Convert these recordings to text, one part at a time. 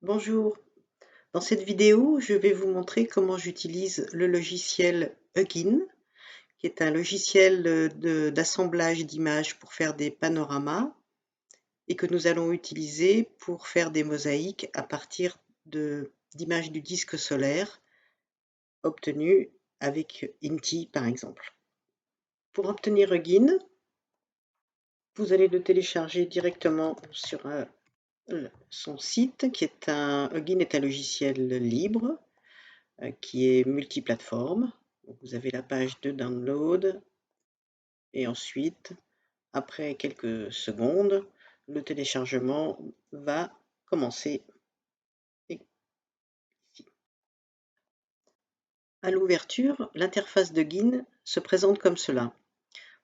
Bonjour, dans cette vidéo, je vais vous montrer comment j'utilise le logiciel Hugin, qui est un logiciel d'assemblage d'images pour faire des panoramas et que nous allons utiliser pour faire des mosaïques à partir d'images du disque solaire obtenues avec Inti par exemple. Pour obtenir Hugin, vous allez le télécharger directement sur son site, Hugin est un logiciel libre qui est multiplateforme. Donc, vous avez la page de download et ensuite, après quelques secondes, le téléchargement va commencer ici. À l'ouverture, l'interface de Hugin se présente comme cela.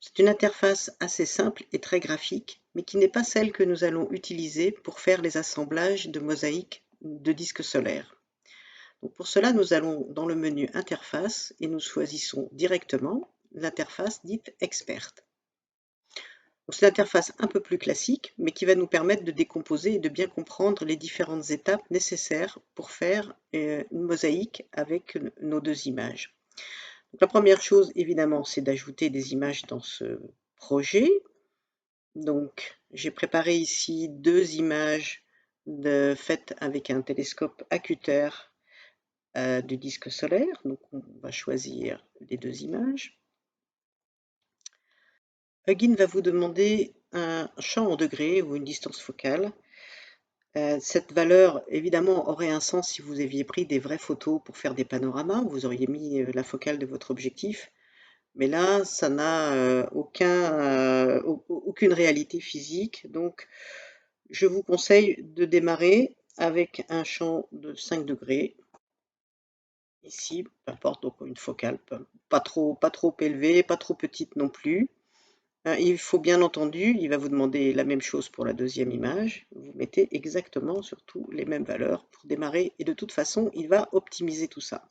C'est une interface assez simple et très graphique, mais qui n'est pas celle que nous allons utiliser pour faire les assemblages de mosaïques de disques solaires. Donc pour cela, nous allons dans le menu Interface et nous choisissons directement l'interface dite Expert. C'est l'interface un peu plus classique, mais qui va nous permettre de décomposer et de bien comprendre les différentes étapes nécessaires pour faire une mosaïque avec nos deux images. Donc la première chose, évidemment, c'est d'ajouter des images dans ce projet. Donc, j'ai préparé ici deux images faites avec un télescope Acuter du disque solaire. Donc, on va choisir les deux images. Hugin va vous demander un champ en degrés ou une distance focale. Cette valeur, évidemment, aurait un sens si vous aviez pris des vraies photos pour faire des panoramas. Vous auriez mis la focale de votre objectif. Mais là, ça n'a aucune réalité physique. Donc, je vous conseille de démarrer avec un champ de 5 degrés. Ici, peu importe, donc une focale pas trop élevée, pas trop petite non plus. Il faut bien entendu, il va vous demander la même chose pour la deuxième image. Vous mettez exactement surtout les mêmes valeurs pour démarrer et de toute façon, il va optimiser tout ça.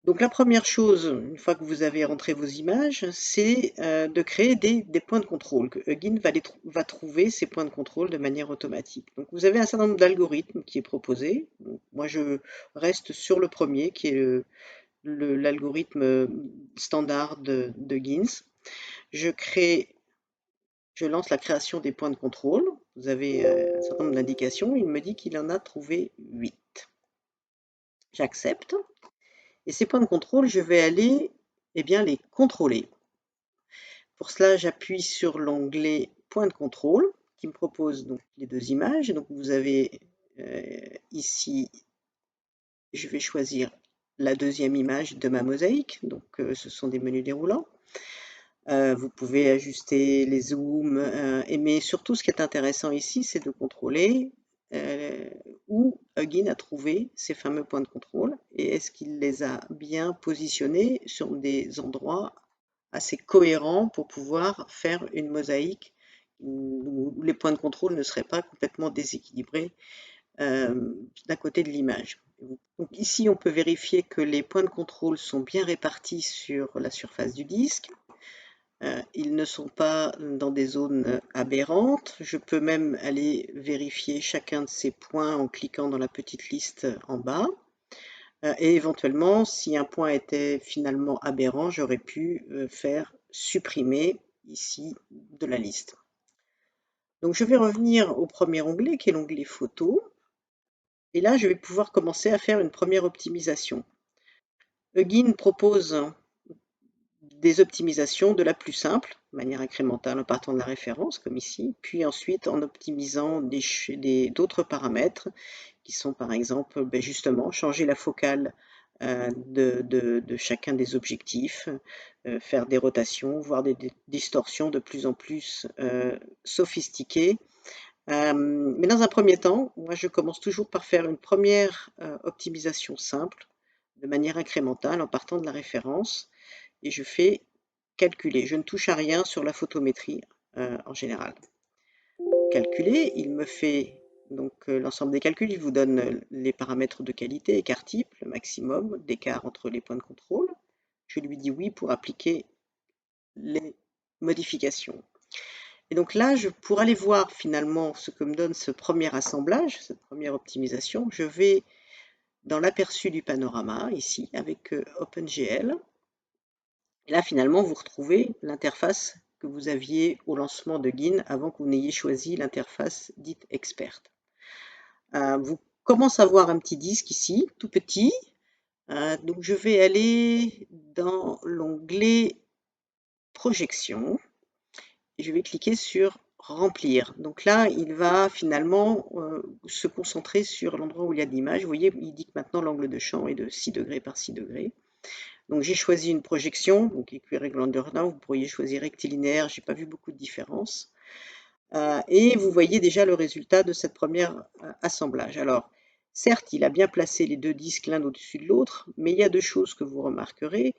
Donc la première chose, une fois que vous avez rentré vos images, c'est de créer des points de contrôle, que Hugin va trouver ces points de contrôle de manière automatique. Donc vous avez un certain nombre d'algorithmes qui est proposé. Donc, moi je reste sur le premier qui est l'algorithme standard de Hugin. Je lance la création des points de contrôle. Vous avez un certain nombre d'indications. Il me dit qu'il en a trouvé 8. J'accepte. Et ces points de contrôle, je vais aller les contrôler. Pour cela, j'appuie sur l'onglet Points de contrôle qui me propose donc les deux images. Donc vous avez ici, je vais choisir la deuxième image de ma mosaïque. Donc ce sont des menus déroulants. Vous pouvez ajuster les zooms, mais surtout ce qui est intéressant ici, c'est de contrôler où Hugin a trouvé ces fameux points de contrôle et est-ce qu'il les a bien positionnés sur des endroits assez cohérents pour pouvoir faire une mosaïque où les points de contrôle ne seraient pas complètement déséquilibrés d'un côté de l'image. Donc ici, on peut vérifier que les points de contrôle sont bien répartis sur la surface du disque. Ils ne sont pas dans des zones aberrantes. Je peux même aller vérifier chacun de ces points en cliquant dans la petite liste en bas. Et éventuellement, si un point était finalement aberrant, j'aurais pu faire supprimer ici de la liste. Donc je vais revenir au premier onglet qui est l'onglet photo. Et là, je vais pouvoir commencer à faire une première optimisation. Hugin propose des optimisations de la plus simple, de manière incrémentale en partant de la référence, comme ici, puis ensuite en optimisant d'autres paramètres qui sont par exemple justement changer la focale de chacun des objectifs, faire des rotations, voire des distorsions de plus en plus sophistiquées. Mais dans un premier temps, moi je commence toujours par faire une première optimisation simple, de manière incrémentale en partant de la référence, et je fais calculer. Je ne touche à rien sur la photométrie en général. Calculer, il me fait donc l'ensemble des calculs, il vous donne les paramètres de qualité, écart type, le maximum d'écart entre les points de contrôle. Je lui dis oui pour appliquer les modifications. Et donc là, pour aller voir finalement ce que me donne ce premier assemblage, cette première optimisation, je vais dans l'aperçu du panorama, ici, avec OpenGL. Et là, finalement, vous retrouvez l'interface que vous aviez au lancement de Guin avant que vous n'ayez choisi l'interface dite experte. Vous commencez à voir un petit disque ici, tout petit. Donc je vais aller dans l'onglet projection et je vais cliquer sur remplir. Donc là, il va finalement se concentrer sur l'endroit où il y a de l'image. Vous voyez, il dit que maintenant l'angle de champ est de 6 degrés par 6 degrés. Donc j'ai choisi une projection, donc équivalent, vous pourriez choisir rectilinéaire, j'ai pas vu beaucoup de différence. Et vous voyez déjà le résultat de cette première assemblage. Alors, certes, il a bien placé les deux disques l'un au-dessus de l'autre, mais il y a deux choses que vous remarquerez.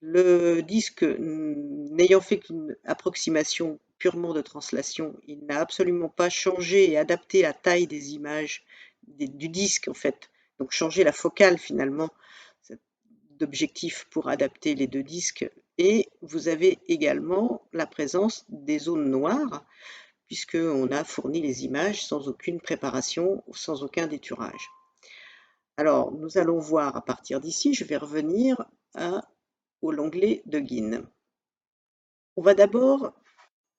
Le disque, n'ayant fait qu'une approximation purement de translation, il n'a absolument pas changé et adapté la taille des images du disque, en fait. Donc changer la focale finalement d'objectif pour adapter les deux disques. Et vous avez également la présence des zones noires, puisqu'on a fourni les images sans aucune préparation, sans aucun déturage. Alors, nous allons voir à partir d'ici, je vais revenir au l'onglet de Guin. On va d'abord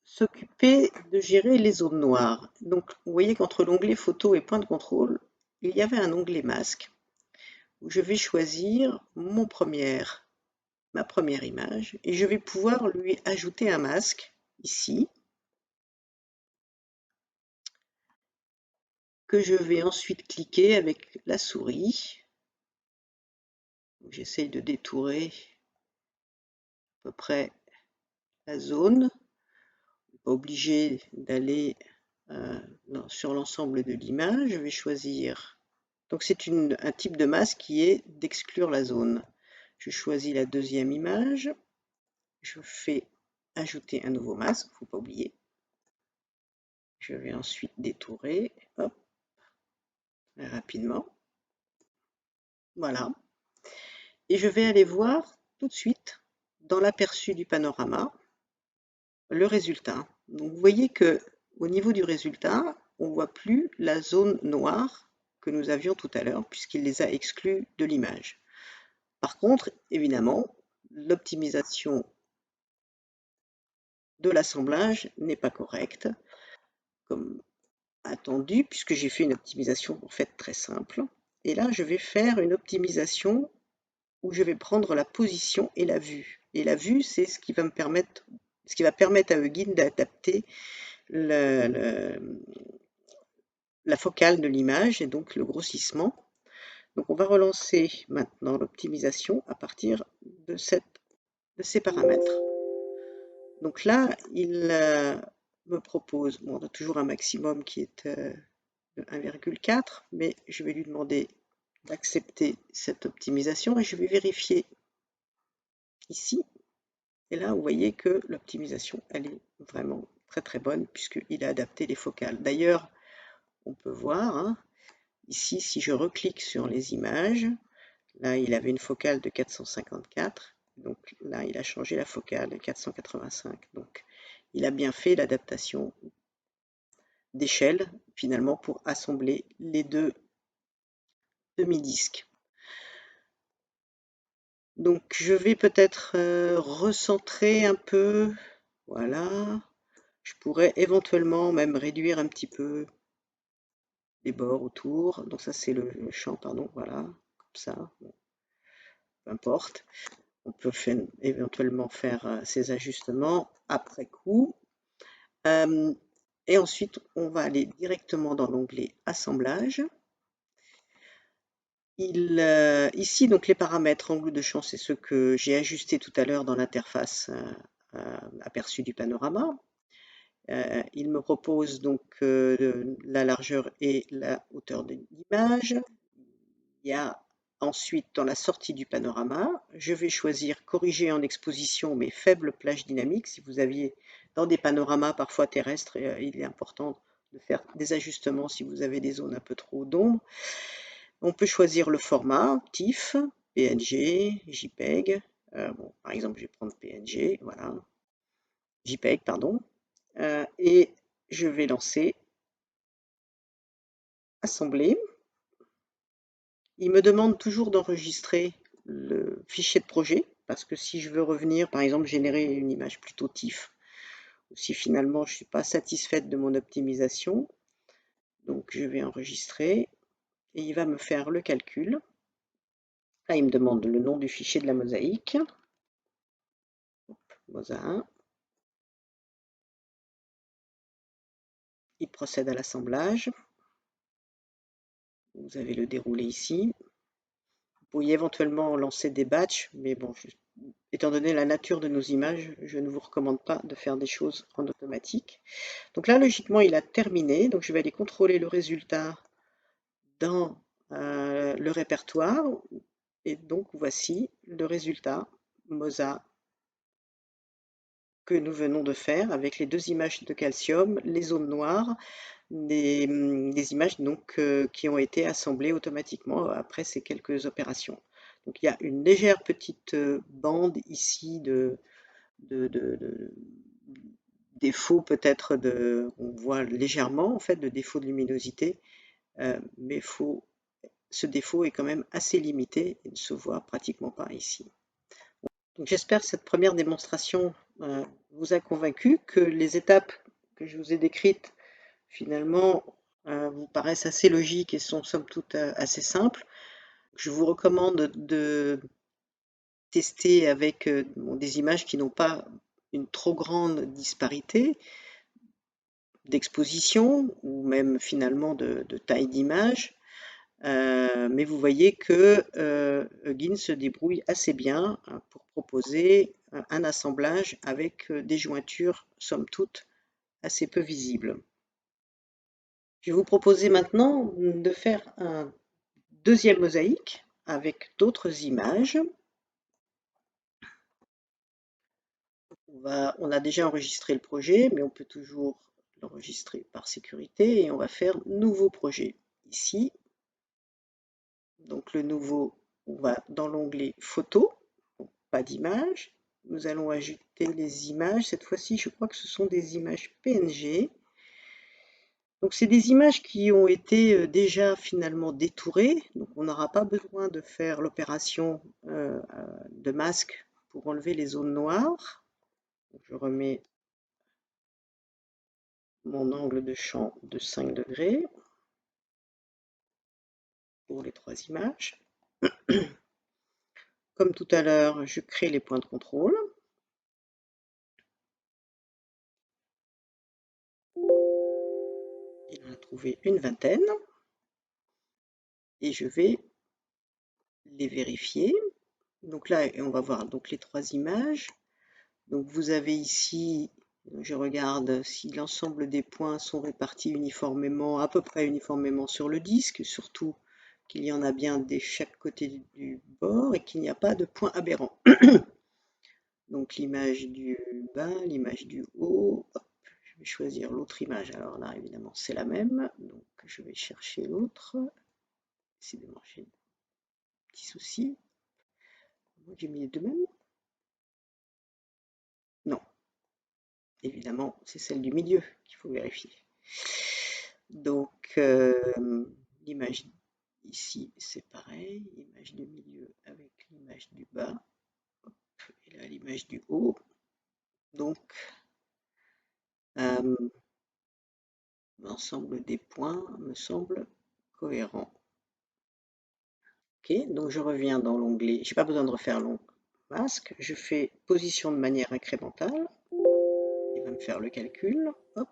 s'occuper de gérer les zones noires. Donc, vous voyez qu'entre l'onglet photo et point de contrôle, il y avait un onglet masque, où je vais choisir ma première image, et je vais pouvoir lui ajouter un masque, ici, que je vais ensuite cliquer avec la souris. J'essaye de détourer à peu près la zone. Pas obligé d'aller sur l'ensemble de l'image. Je vais choisir. Donc c'est un type de masque qui est d'exclure la zone. Je choisis la deuxième image. Je fais ajouter un nouveau masque, il ne faut pas oublier. Je vais ensuite détourer. Hop, très rapidement. Voilà. Et je vais aller voir tout de suite dans l'aperçu du panorama le résultat. Donc vous voyez que au niveau du résultat, on ne voit plus la zone noire que nous avions tout à l'heure puisqu'il les a exclus de l'image. Par contre, évidemment, l'optimisation de l'assemblage n'est pas correcte comme attendu puisque j'ai fait une optimisation en fait très simple. Et là, je vais faire une optimisation où je vais prendre la position et la vue. Et la vue, c'est ce qui va permettre à Huggin d'adapter la focale de l'image et donc le grossissement. Donc on va relancer maintenant l'optimisation à partir de ces paramètres. Donc là, il me propose, bon, on a toujours un maximum qui est de 1,4, mais je vais lui demander d'accepter cette optimisation et je vais vérifier ici. Et là, vous voyez que l'optimisation, elle est vraiment très très bonne puisqu'il a adapté les focales. D'ailleurs, on peut voir, hein, ici, si je reclique sur les images, là, il avait une focale de 454, donc là, il a changé la focale de 485. Donc, il a bien fait l'adaptation d'échelle, finalement, pour assembler les deux demi-disques. Donc, je vais peut-être recentrer un peu. Voilà. Je pourrais éventuellement même réduire un petit peu les bords autour. Donc ça, c'est le champ, pardon. Voilà, comme ça. Bon, peu importe. On peut éventuellement faire ces ajustements après coup. Et ensuite, on va aller directement dans l'onglet Assemblage. Ici, donc les paramètres angle de champ, c'est ceux que j'ai ajustés tout à l'heure dans l'interface aperçu du panorama. Il me propose donc la largeur et la hauteur de l'image. Il y a ensuite dans la sortie du panorama, je vais choisir corriger en exposition mes faibles plages dynamiques. Si vous aviez dans des panoramas parfois terrestres, il est important de faire des ajustements si vous avez des zones un peu trop d'ombre. On peut choisir le format, TIFF, PNG, JPEG. Bon, par exemple, je vais prendre PNG, voilà. JPEG, pardon. et je vais lancer assembler. Il me demande toujours d'enregistrer le fichier de projet parce que si je veux revenir, par exemple, générer une image plutôt TIFF, ou si finalement je ne suis pas satisfaite de mon optimisation, donc je vais enregistrer et il va me faire le calcul. Là, il me demande le nom du fichier de la mosaïque. Mosa 1. Il procède à l'assemblage. Vous avez le déroulé ici. Vous pourriez éventuellement lancer des batchs, mais bon, étant donné la nature de nos images, je ne vous recommande pas de faire des choses en automatique. Donc là, logiquement, il a terminé. Donc je vais aller contrôler le résultat dans le répertoire. Et donc voici le résultat Mosa que nous venons de faire avec les deux images de calcium, les zones noires, des images donc, qui ont été assemblées automatiquement après ces quelques opérations. Donc il y a une légère petite bande ici de défaut peut-être on voit légèrement en fait de défaut de luminosité, mais ce défaut est quand même assez limité et ne se voit pratiquement pas ici. Donc j'espère que cette première démonstration vous a convaincu, que les étapes que je vous ai décrites finalement vous paraissent assez logiques et sont somme toute assez simples. Je vous recommande de tester avec des images qui n'ont pas une trop grande disparité d'exposition ou même finalement de taille d'image. Mais vous voyez que Huggins se débrouille assez bien pour proposer un assemblage avec des jointures somme toute assez peu visibles. Je vais vous proposer maintenant de faire un deuxième mosaïque avec d'autres images. On a déjà enregistré le projet, mais on peut toujours l'enregistrer par sécurité et on va faire nouveau projet ici. Donc le nouveau, on va dans l'onglet photo, pas d'image. Nous allons ajouter les images. Cette fois-ci, je crois que ce sont des images PNG. Donc c'est des images qui ont été déjà finalement détourées. Donc on n'aura pas besoin de faire l'opération de masque pour enlever les zones noires. Donc, je remets mon angle de champ de 5 degrés pour les trois images. Comme tout à l'heure, je crée les points de contrôle. Il en a trouvé une vingtaine. Et je vais les vérifier. Donc là, on va voir donc les trois images. Donc vous avez ici, je regarde si l'ensemble des points sont répartis uniformément, à peu près uniformément sur le disque, surtout qu'il y en a bien de chaque côté du bord et qu'il n'y a pas de points aberrants. Donc l'image du bas, l'image du haut, hop, je vais choisir l'autre image. Alors là, évidemment, c'est la même. Donc je vais chercher l'autre. Décidément, j'ai un petit souci. J'ai mis les deux mêmes. Non, évidemment, c'est celle du milieu qu'il faut vérifier. Donc, l'image ici, c'est pareil. L'image du milieu avec l'image du bas. Hop, et là, l'image du haut. Donc, l'ensemble des points me semble cohérent. Ok, donc je reviens dans l'onglet. Je n'ai pas besoin de refaire l'onglet masque. Je fais position de manière incrémentale. Il va me faire le calcul. Hop.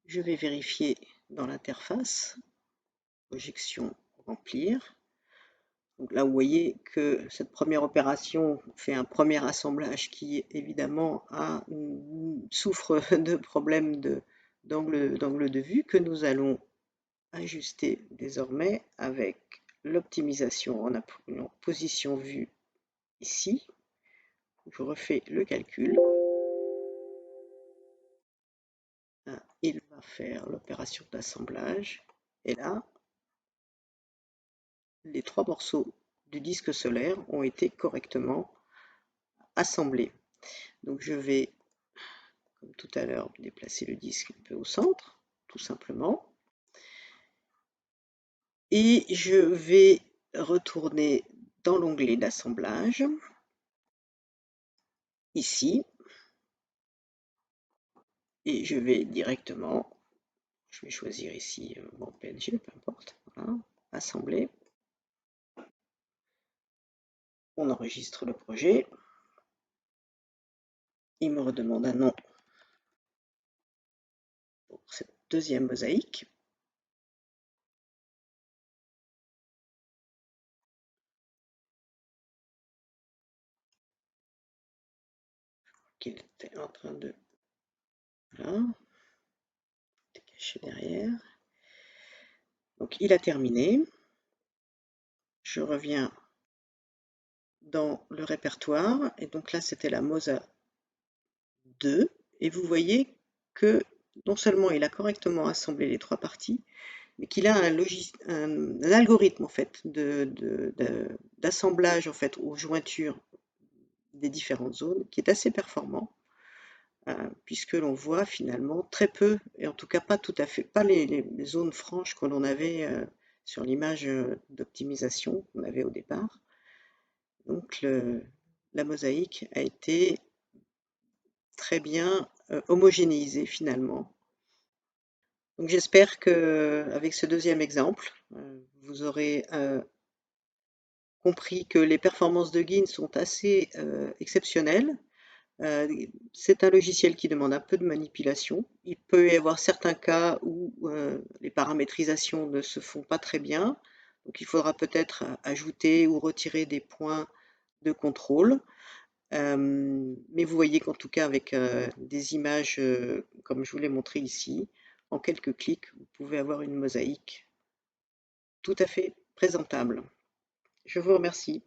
Je vais vérifier dans l'interface. Projection remplir. Donc là, vous voyez que cette première opération fait un premier assemblage qui, évidemment, souffre de problèmes d'angle de vue que nous allons ajuster désormais avec l'optimisation en position vue ici. Je refais le calcul. Il va faire l'opération d'assemblage. Et là, les trois morceaux du disque solaire ont été correctement assemblés. Donc je vais comme tout à l'heure, déplacer le disque un peu au centre, tout simplement. Et je vais retourner dans l'onglet d'assemblage, ici, et je vais directement, je vais choisir ici mon PNG, peu importe, voilà, assembler. On enregistre le projet. Il me redemande un nom pour cette deuxième mosaïque. Qu'il était en train de... Voilà, caché derrière. Donc il a terminé. Je reviens dans le répertoire et donc là c'était la Mosa 2 et vous voyez que non seulement il a correctement assemblé les trois parties, mais qu'il a un algorithme en fait d'assemblage en fait aux jointures des différentes zones qui est assez performant. Puisque l'on voit finalement très peu, et en tout cas pas tout à fait, pas les zones franches que l'on avait sur l'image d'optimisation qu'on avait au départ. Donc la mosaïque a été très bien homogénéisée finalement. Donc j'espère que avec ce deuxième exemple, vous aurez compris que les performances de Guin sont assez exceptionnelles. C'est un logiciel qui demande un peu de manipulation. Il peut y avoir certains cas où les paramétrisations ne se font pas très bien. Donc il faudra peut-être ajouter ou retirer des points de contrôle. Mais vous voyez qu'en tout cas avec des images comme je vous l'ai montré ici, en quelques clics, vous pouvez avoir une mosaïque tout à fait présentable. Je vous remercie.